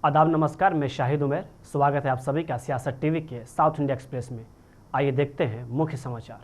आदाब नमस्कार, मैं शाहिद उमर। स्वागत है आप सभी का सियासत टीवी के साउथ इंडिया एक्सप्रेस में। आइए देखते हैं मुख्य समाचार।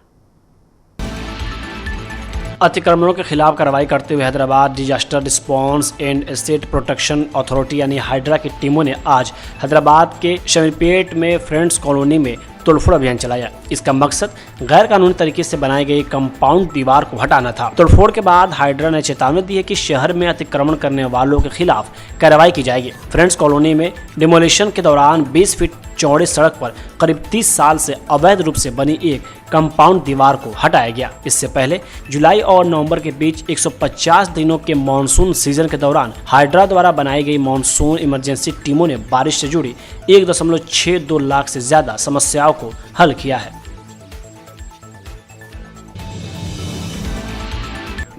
अतिक्रमणों के खिलाफ कार्रवाई करते हुए Hyderabad disaster response and asset protection authority यानी हाइड्रा की टीमों ने आज हैदराबाद के शमीरपेट में फ्रेंड्स कॉलोनी में तोड़फोड़ अभियान चलाया। इसका मकसद गैर कानूनी तरीके से बनाई गई कंपाउंड दीवार को हटाना था। तोड़फोड़ के बाद हाइड्रा ने चेतावनी दी है कि शहर में अतिक्रमण करने वालों के खिलाफ कार्रवाई की जाएगी। फ्रेंड्स कॉलोनी में डिमोलिशन के दौरान 20 फीट चौड़ी सड़क पर करीब 30 साल से अवैध रूप से बनी एक कंपाउंड दीवार को हटाया गया। इससे पहले जुलाई और नवंबर के बीच 150 दिनों के मानसून सीजन के दौरान हाइड्रा द्वारा बनाई गई मानसून इमरजेंसी टीमों ने बारिश से जुड़ी 1.62 लाख से ज्यादा समस्याओं को हल किया है।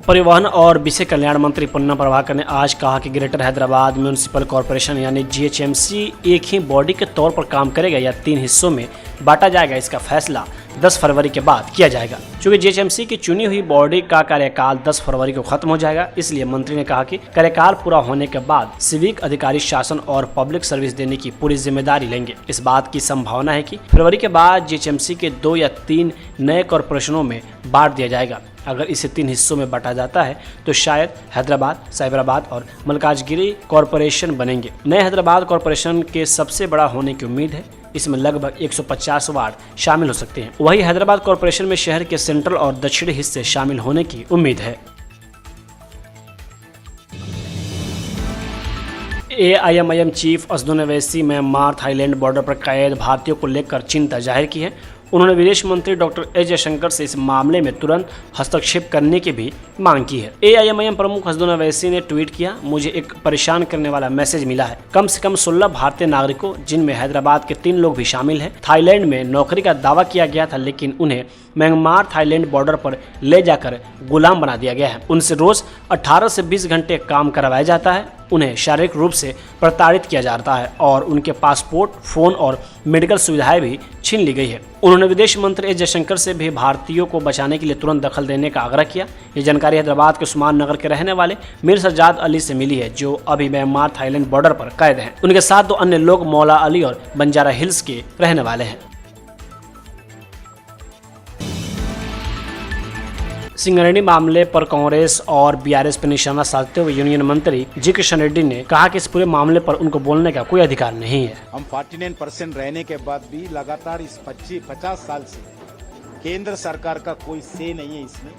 परिवहन और विषय कल्याण मंत्री पुन्ना प्रभाकर ने आज कहा कि ग्रेटर हैदराबाद म्यूनिसिपल कॉरपोरेशन यानी जीएचएमसी एक ही बॉडी के तौर पर काम करेगा या 3 हिस्सों में बांटा जाएगा। इसका फैसला 10 फरवरी के बाद किया जाएगा। चूंकि जीएचएमसी की चुनी हुई बॉडी का कार्यकाल 10 फरवरी को खत्म हो जाएगा, इसलिए मंत्री ने कहा कि कार्यकाल पूरा होने के बाद सिविक अधिकारी शासन और पब्लिक सर्विस देने की पूरी जिम्मेदारी लेंगे। इस बात की संभावना है कि फरवरी के बाद जीएचएमसी के 2 या 3 नए कॉरपोरेशनों में बांट दिया जाएगा। अगर इसे 3 हिस्सों में बांटा जाता है तो शायद हैदराबाद, साइबराबाद और मलकाजगिरी कॉरपोरेशन बनेंगे। नए हैदराबाद कॉरपोरेशन के सबसे बड़ा होने की उम्मीद है। इसमें लगभग 150 वार्ड शामिल हो सकते हैं। वहीं हैदराबाद कॉरपोरेशन में शहर के सेंट्रल और दक्षिणी हिस्से शामिल होने की उम्मीद है। AIMIM chief Asaduddin Owaisi Myanmar Thailand border पर कैद भारतीयों को लेकर चिंता जाहिर की है। उन्होंने विदेश मंत्री डॉक्टर एस जयशंकर से इस मामले में तुरंत हस्तक्षेप करने की भी मांग की है। AIMIM प्रमुख असदुन ओवैसी ने ट्वीट किया, मुझे एक परेशान करने वाला मैसेज मिला है। कम से कम 16 भारतीय नागरिकों, जिनमें हैदराबाद के 3 लोग भी शामिल हैं, थाईलैंड में नौकरी का दावा किया गया था, लेकिन उन्हें म्यांमार थाईलैंड बॉर्डर पर ले जाकर गुलाम बना दिया गया है। उनसे रोज 18 से 20 घंटे काम करवाया जाता है। उन्हें शारीरिक रूप से प्रताड़ित किया जाता है और उनके पासपोर्ट, फोन और मेडिकल सुविधाएं भी छीन ली गई है। उन्होंने विदेश मंत्री एस जयशंकर से भी भारतीयों को बचाने के लिए तुरंत दखल देने का आग्रह किया। ये जानकारी हैदराबाद के उस्मान नगर के रहने वाले मीर सज्जाद अली से मिली है, जो अभी म्यांमार थाईलैंड बॉर्डर पर कैद हैं। उनके साथ 2 अन्य लोग मौला अली और बंजारा हिल्स के रहने वाले हैं। सिंगरेणी मामले पर कांग्रेस और बीआरएस पर निशाना साधते हुए यूनियन मंत्री जी किशन रेड्डी ने कहा कि इस पूरे मामले पर उनको बोलने का कोई अधिकार नहीं है। हम 49% रहने के बाद भी लगातार इस 50 साल से केंद्र सरकार का कोई से नहीं है इसमें।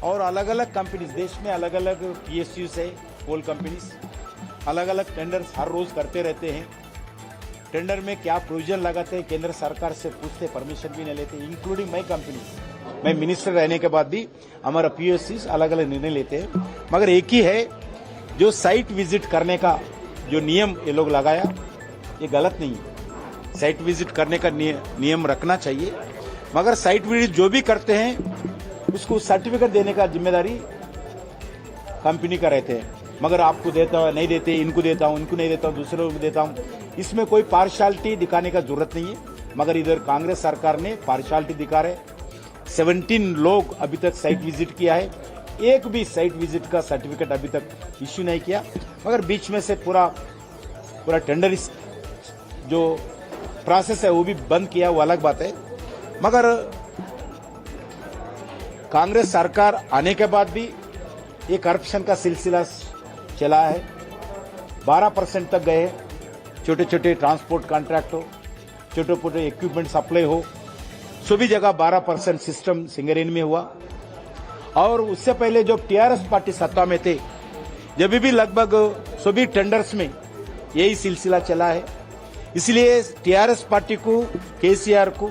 और अलग अलग कंपनीज देश में अलग अलग PSU से कोल कंपनीज अलग अलग टेंडर्स हर रोज करते रहते हैं। टेंडर में क्या प्रोविजन लगाते हैं केंद्र सरकार से पूछते, परमिशन भी नहीं लेते, इंक्लूडिंग माई कंपनीज। मैं मिनिस्टर रहने के बाद भी हमारा PSUs अलग अलग निर्णय लेते हैं। मगर एक ही है, जो साइट विजिट करने का जो नियम ये लोग लगाया, ये गलत नहीं है। साइट विजिट करने का नियम रखना चाहिए, मगर साइट विजिट जो भी करते हैं उसको सर्टिफिकेट देने का जिम्मेदारी कंपनी का रहते हैं। मगर आपको देता हूँ, नहीं देते, इनको देता हूँ, इनको नहीं देता हूँ, दूसरों को देता हूँ, इसमें कोई पार्शियलिटी दिखाने का जरूरत नहीं है। मगर इधर कांग्रेस सरकार ने पार्शियलिटी दिखा रहे। 17 लोग अभी तक साइट विजिट किया है, एक भी साइट विजिट का सर्टिफिकेट अभी तक इश्यू नहीं किया। मगर बीच में से पूरा टेंडर जो प्रोसेस है वो भी बंद किया, वो अलग बात है। मगर कांग्रेस सरकार आने के बाद भी ये करप्शन का सिलसिला चला है। 12% तक गए। छोटे छोटे ट्रांसपोर्ट कॉन्ट्रैक्ट हो, छोटे छोटे इक्विपमेंट सप्लाई हो, सभी जगह 12% सिस्टम सिंगरेन में हुआ। और उससे पहले जो TRS पार्टी सत्ता में थे, जब भी लगभग सभी टेंडर्स में यही सिलसिला चला है। इसलिए TRS पार्टी को, KCR को,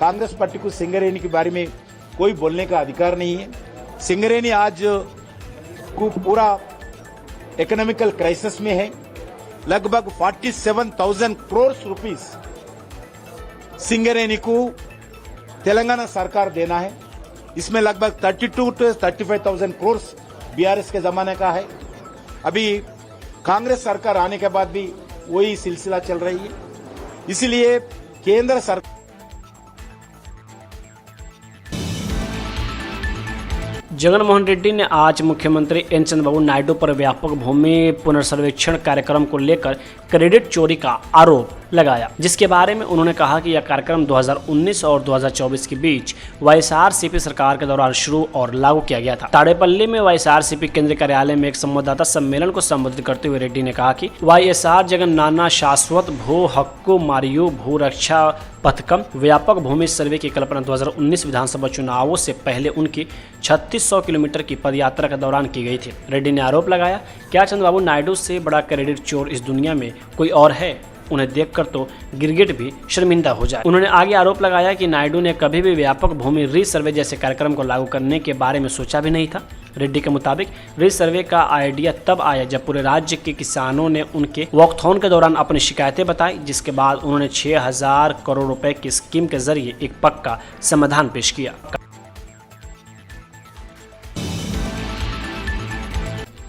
कांग्रेस पार्टी को सिंगरेन के बारे में कोई बोलने का अधिकार नहीं है। सिंगरेनी आज को पूरा इकोनॉमिकल क्राइसिस में है। लगभग 47,000 करोड़ रुपीस सिंगरेनी को तेलंगाना सरकार देना है। इसमें लगभग 32 to 35,000 करोड़ BRS के जमाने का है। अभी कांग्रेस सरकार आने के बाद भी वही सिलसिला चल रही है। इसलिए केंद्र सरकार जगनमोहन रेड्डी ने आज मुख्यमंत्री एन चंद्रबाबू नायडू पर व्यापक भूमि पुनर्सर्वेक्षण कार्यक्रम को लेकर क्रेडिट चोरी का आरोप लगाया, जिसके बारे में उन्होंने कहा कि यह कार्यक्रम 2019 और 2024 के बीच वाईएसआरसीपी सरकार के दौरान शुरू और लागू किया गया था। ताड़ेपल्ली में वाईएसआरसीपी केंद्रीय कार्यालय में एक संवाददाता सम्मेलन को संबोधित करते हुए रेड्डी ने कहा कि वाईएसआर जगन नाना शाश्वत भू हक्कु मारियु भू रक्षा पथकम व्यापक भूमि सर्वे की कल्पना 2019 विधानसभा चुनावों से पहले उनकी 3600 किलोमीटर की पदयात्रा के दौरान की गई थी। रेड्डी ने आरोप लगाया, क्या चंद्रबाबू नायडू से बड़ा क्रेडिट चोर इस दुनिया में कोई और है? उन्हें देखकर तो गिरगिट भी शर्मिंदा हो जाए। उन्होंने आगे आरोप लगाया कि नायडू ने कभी भी व्यापक भूमि रीसर्वे जैसे कार्यक्रम को लागू करने के बारे में सोचा भी नहीं था। रेड्डी के मुताबिक रीसर्वे का आइडिया तब आया जब पूरे राज्य के किसानों ने उनके वॉकथॉन के दौरान अपनी शिकायतें बताई, जिसके बाद उन्होंने 6000 करोड़ रुपए की स्कीम के जरिए एक पक्का समाधान पेश किया।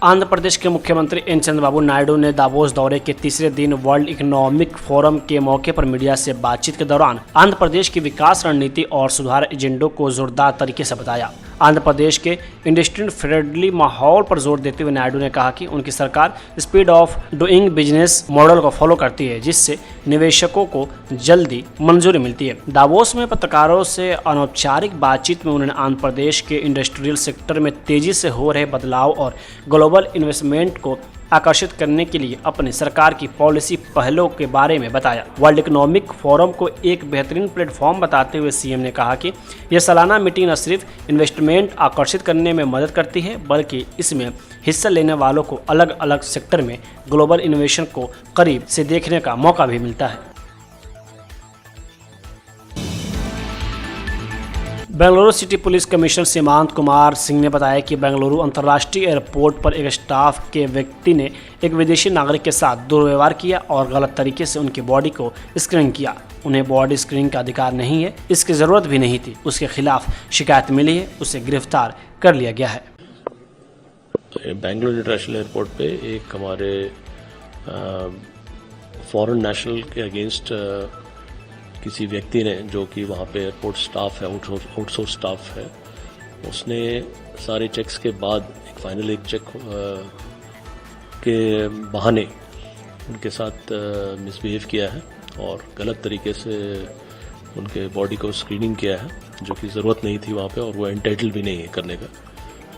आंध्र प्रदेश के मुख्यमंत्री एन चंद्रबाबू नायडू ने दावोस दौरे के तीसरे दिन वर्ल्ड इकोनॉमिक फोरम के मौके पर मीडिया से बातचीत के दौरान आंध्र प्रदेश की विकास रणनीति और सुधार एजेंडों को जोरदार तरीके से बताया। आंध्र प्रदेश के इंडस्ट्री फ्रेंडली माहौल पर जोर देते हुए नायडू ने कहा कि उनकी सरकार speed of doing business model को फॉलो करती है, जिससे निवेशकों को जल्दी मंजूरी मिलती है। दावोस में पत्रकारों से अनौपचारिक बातचीत में उन्होंने आंध्र प्रदेश के इंडस्ट्रियल सेक्टर में तेजी से हो रहे बदलाव और ग्लोबल इन्वेस्टमेंट को आकर्षित करने के लिए अपनी सरकार की पॉलिसी पहलों के बारे में बताया। वर्ल्ड इकोनॉमिक फोरम को एक बेहतरीन प्लेटफॉर्म बताते हुए सीएम ने कहा कि यह सालाना मीटिंग न सिर्फ इन्वेस्टमेंट आकर्षित करने में मदद करती है, बल्कि इसमें हिस्सा लेने वालों को अलग अलग सेक्टर में ग्लोबल इनोवेशन को करीब से देखने का मौका भी मिलता है। बेंगलुरु सिटी पुलिस कमिश्नर सीमांत कुमार सिंह ने बताया कि बेंगलुरु अंतर्राष्ट्रीय एयरपोर्ट पर एक स्टाफ के व्यक्ति ने एक विदेशी नागरिक के साथ दुर्व्यवहार किया और गलत तरीके से उनकी बॉडी को स्क्रीनिंग किया। उन्हें बॉडी स्क्रीनिंग का अधिकार नहीं है, इसकी ज़रूरत भी नहीं थी। उसके खिलाफ शिकायत मिली है, उसे गिरफ्तार कर लिया गया है। बेंगलुरु इंटरनेशनल एयरपोर्ट पे एक हमारे फॉरेन नेशनल के अगेंस्ट किसी व्यक्ति ने, जो कि वहाँ पे एयरपोर्ट स्टाफ है, आउटसोर्स स्टाफ है, उसने सारे चेक्स के बाद एक फाइनल एक चेक के बहाने उनके साथ मिसबिहेव किया है और गलत तरीके से उनके बॉडी को स्क्रीनिंग किया है, जो कि ज़रूरत नहीं थी वहाँ पे और वो एंटाइटल भी नहीं है करने का।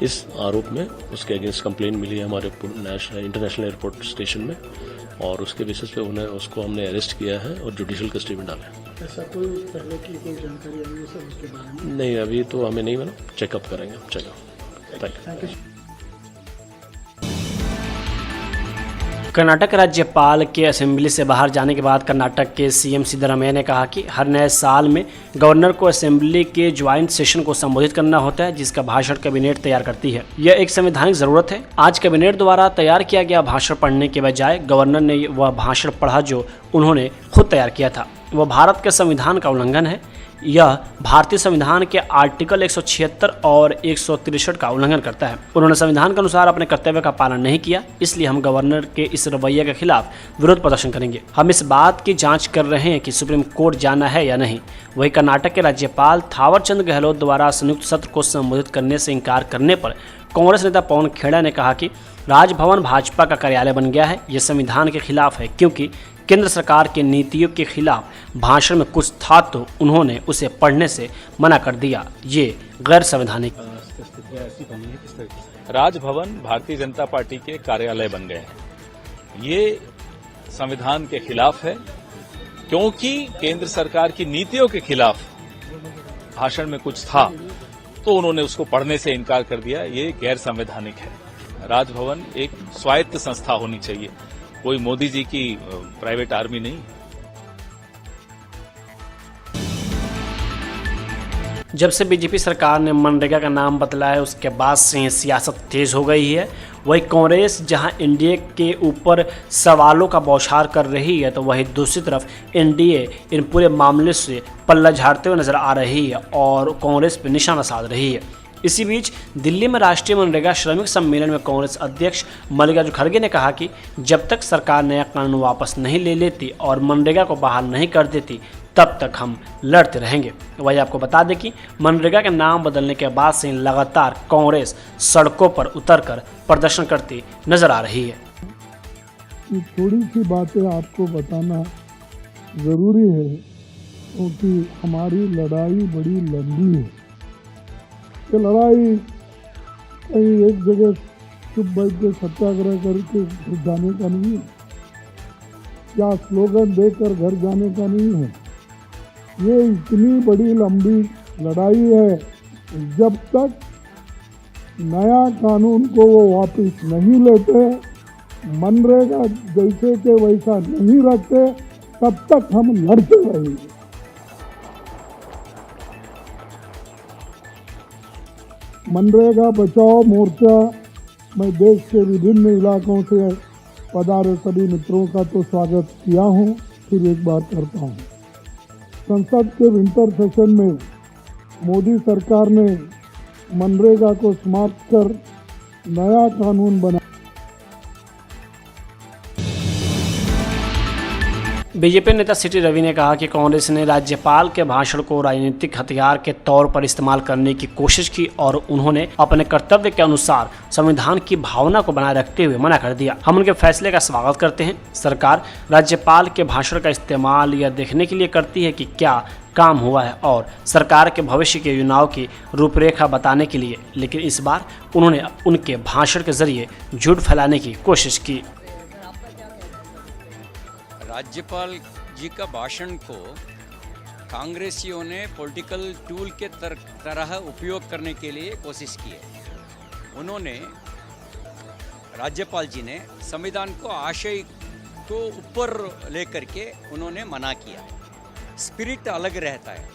इस आरोप में उसके अगेंस्ट कंप्लेंट मिली है हमारे इंटरनेशनल एयरपोर्ट स्टेशन में और उसके बेसिस पे उसको हमने अरेस्ट किया है और जुडिशियल कस्टडी में डाला है। ऐसा कोई पहले की कोई जानकारी आई है सर उसके बारे में? नहीं, अभी तो हमें नहीं मिला, चेकअप करेंगे। चेकअप। Thank you. कर्नाटक राज्यपाल के असेंबली से बाहर जाने के बाद कर्नाटक के सीएम सिद्धरामैया ने कहा कि हर नए साल में गवर्नर को असेंबली के ज्वाइंट सेशन को संबोधित करना होता है, जिसका भाषण कैबिनेट तैयार करती है। यह एक संवैधानिक जरूरत है। आज कैबिनेट द्वारा तैयार किया गया भाषण पढ़ने के बजाय गवर्नर ने वह भाषण पढ़ा जो उन्होंने खुद तैयार किया था। वह भारत के संविधान का उल्लंघन है। यह भारतीय संविधान के आर्टिकल 176 और 163 का उल्लंघन करता है। उन्होंने संविधान के अनुसार अपने कर्तव्य का पालन नहीं किया, इसलिए हम गवर्नर के इस रवैये के खिलाफ विरोध प्रदर्शन करेंगे। हम इस बात की जांच कर रहे हैं कि सुप्रीम कोर्ट जाना है या नहीं। वहीं कर्नाटक के राज्यपाल थावरचंद गहलोत द्वारा संयुक्त सत्र को संबोधित करने से इनकार करने पर कांग्रेस नेता पवन खेड़ा ने कहा कि राजभवन भाजपा का कार्यालय बन गया है। यह संविधान के खिलाफ है, क्योंकि केंद्र सरकार के नीतियों के खिलाफ भाषण में कुछ था तो उन्होंने उसे पढ़ने से मना कर दिया। ये गैर संवैधानिक। राजभवन भारतीय जनता पार्टी के कार्यालय बन गए हैं। ये संविधान के खिलाफ है, क्योंकि केंद्र सरकार की नीतियों के खिलाफ भाषण में कुछ था तो उन्होंने उसको पढ़ने से इनकार कर दिया। ये गैर संवैधानिक है। राजभवन एक स्वायत्त संस्था होनी चाहिए, कोई मोदी जी की प्राइवेट आर्मी नहीं। जब से बीजेपी सरकार ने मनरेगा का नाम बदला है, उसके बाद से सियासत तेज हो गई है। वही कांग्रेस जहां एनडीए के ऊपर सवालों का बौछार कर रही है, तो वही दूसरी तरफ एनडीए इन पूरे मामले से पल्ला झाड़ते हुए नजर आ रही है और कांग्रेस पर निशाना साध रही है। इसी बीच दिल्ली में राष्ट्रीय मनरेगा श्रमिक सम्मेलन में कांग्रेस अध्यक्ष मल्लिकार्जुन खड़गे ने कहा कि जब तक सरकार नया कानून वापस नहीं ले लेती और मनरेगा को बहाल नहीं कर देती, तब तक हम लड़ते रहेंगे। वही आपको बता दें कि मनरेगा के नाम बदलने के बाद से लगातार कांग्रेस सड़कों पर उतरकर प्रदर्शन करती नजर आ रही है। कि थोड़ी सी बातें आपको बताना ज़रूरी है, क्योंकि हमारी लड़ाई बड़ी लंबी है। ये लड़ाई कहीं एक जगह चुप बैठ के सत्याग्रह करके घर जाने का नहीं है, या स्लोगन देकर घर जाने का नहीं है। ये इतनी बड़ी लंबी लड़ाई है, जब तक नया कानून को वो वापस नहीं लेते, मनरेगा जैसे के वैसा नहीं रखते, तब तक हम लड़ते रहेंगे। मनरेगा बचाओ मोर्चा मैं देश के विभिन्न इलाकों से पधारे सभी मित्रों का तो स्वागत किया हूं, फिर एक बार करता हूं। संसद के विंटर सेशन में मोदी सरकार ने मनरेगा को समाप्त कर नया कानून बना। बीजेपी नेता सीटी रवि ने कहा कि कांग्रेस ने राज्यपाल के भाषण को राजनीतिक हथियार के तौर पर इस्तेमाल करने की कोशिश की और उन्होंने अपने कर्तव्य के अनुसार संविधान की भावना को बनाए रखते हुए मना कर दिया। हम उनके फैसले का स्वागत करते हैं। सरकार राज्यपाल के भाषण का इस्तेमाल यह देखने के लिए करती है कि क्या काम हुआ है और सरकार के भविष्य के योजनाओं की रूपरेखा बताने के लिए, लेकिन इस बार उन्होंने उनके भाषण के जरिए झूठ फैलाने की कोशिश की। राज्यपाल जी का भाषण को कांग्रेसियों ने पॉलिटिकल टूल के तरह उपयोग करने के लिए कोशिश की है। उन्होंने राज्यपाल जी ने संविधान को आशय को ऊपर लेकर के उन्होंने मना किया। स्पिरिट अलग रहता है,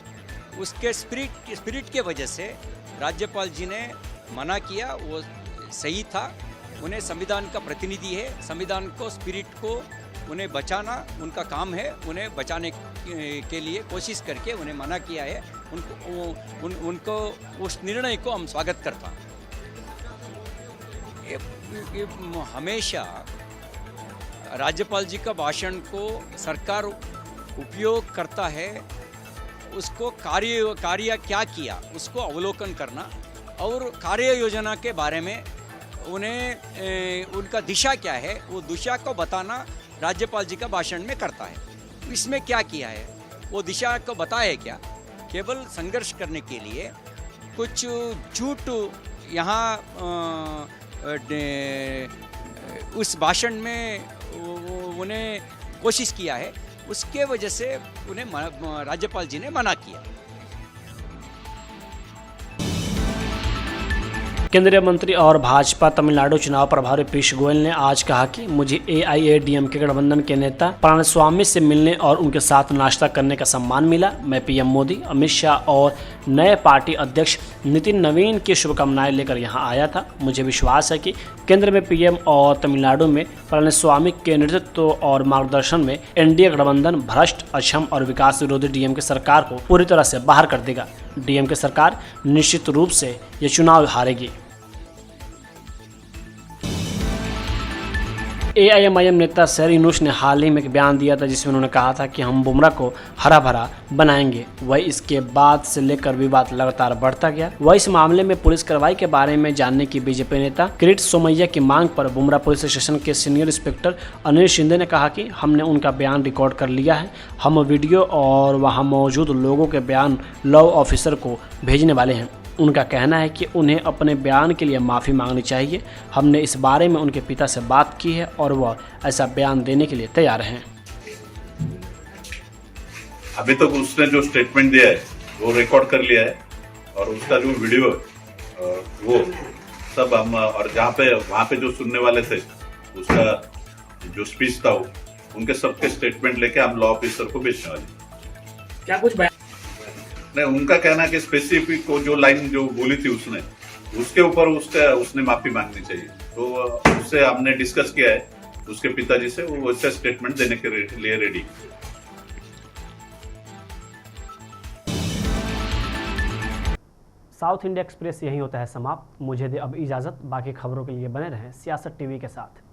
उसके स्पिरिट के वजह से राज्यपाल जी ने मना किया, वो सही था। उन्हें संविधान का प्रतिनिधि है, संविधान को स्पिरिट को उन्हें बचाना उनका काम है। उन्हें बचाने के लिए कोशिश करके उन्हें मना किया है। उनको उस निर्णय को हम स्वागत करता हैं। हमेशा राज्यपाल जी का भाषण को सरकार उपयोग करता है, उसको कार्य क्या किया उसको अवलोकन करना और कार्य योजना के बारे में उन्हें उनका दिशा क्या है वो दिशा को बताना राज्यपाल जी का भाषण में करता है। इसमें क्या किया है, वो दिशा को बताया क्या, केवल संघर्ष करने के लिए कुछ झूठ यहाँ उस भाषण में उन्हें कोशिश किया है, उसके वजह से उन्हें राज्यपाल जी ने मना किया। केंद्रीय मंत्री और भाजपा तमिलनाडु चुनाव प्रभारी पीयूष गोयल ने आज कहा कि मुझे AIADMK गठबंधन के नेता पलानीस्वामी से मिलने और उनके साथ नाश्ता करने का सम्मान मिला। मैं PM मोदी, अमित शाह और नए पार्टी अध्यक्ष नितिन नवीन की शुभकामनाएं लेकर यहां आया था। मुझे विश्वास है कि केंद्र में PM और तमिलनाडु में पलानीस्वामी के नेतृत्व और मार्गदर्शन में NDA गठबंधन भ्रष्ट, अक्षम और विकास विरोधी DMK सरकार को पूरी तरह से बाहर कर देगा। DMK सरकार निश्चित रूप से ये चुनाव हारेगी। AIMIM नेता सैर यूनुस ने हाल ही में एक बयान दिया था जिसमें उन्होंने कहा था कि हम बुमराह को हरा भरा बनाएंगे। वही इसके बाद से लेकर विवाद लगातार बढ़ता गया। वही इस मामले में पुलिस कार्रवाई के बारे में जानने की बीजेपी नेता किरीट सोमैया की मांग पर बुमराह पुलिस स्टेशन के सीनियर इंस्पेक्टर अनिल शिंदे ने कहा कि हमने उनका बयान रिकॉर्ड कर लिया है। हम वीडियो और वहां मौजूद लोगों के बयान लॉ ऑफिसर को भेजने वाले हैं। उनका कहना है कि उन्हें अपने बयान के लिए माफ़ी मांगनी चाहिए। हमने इस बारे में उनके पिता से बात की है और वह ऐसा बयान देने के लिए तैयार हैं। अभी तक उसने जो स्टेटमेंट दिया है वो रिकॉर्ड कर लिया है और उसका जो वीडियो वो सब हम, और जहाँ पे वहाँ पे जो सुनने वाले थे उसका जो स्पीच था वो उनके सबके स्टेटमेंट लेके हम लॉ ऑफिसर को भेजने वाले। क्या कुछ नहीं, उनका कहना है कि स्पेसिफिक को जो लाइन जो बोली थी उसने उसके ऊपर उसने माफी मांगनी चाहिए। तो उससे हमने डिस्कस किया है उसके पिताजी से, वो वैसा स्टेटमेंट देने के लिए रेडी। साउथ इंडिया एक्सप्रेस यही होता है समाप्त। मुझे दे अब इजाज़त। बाकी खबरों के लिए बने रहें सियासत TV के साथ।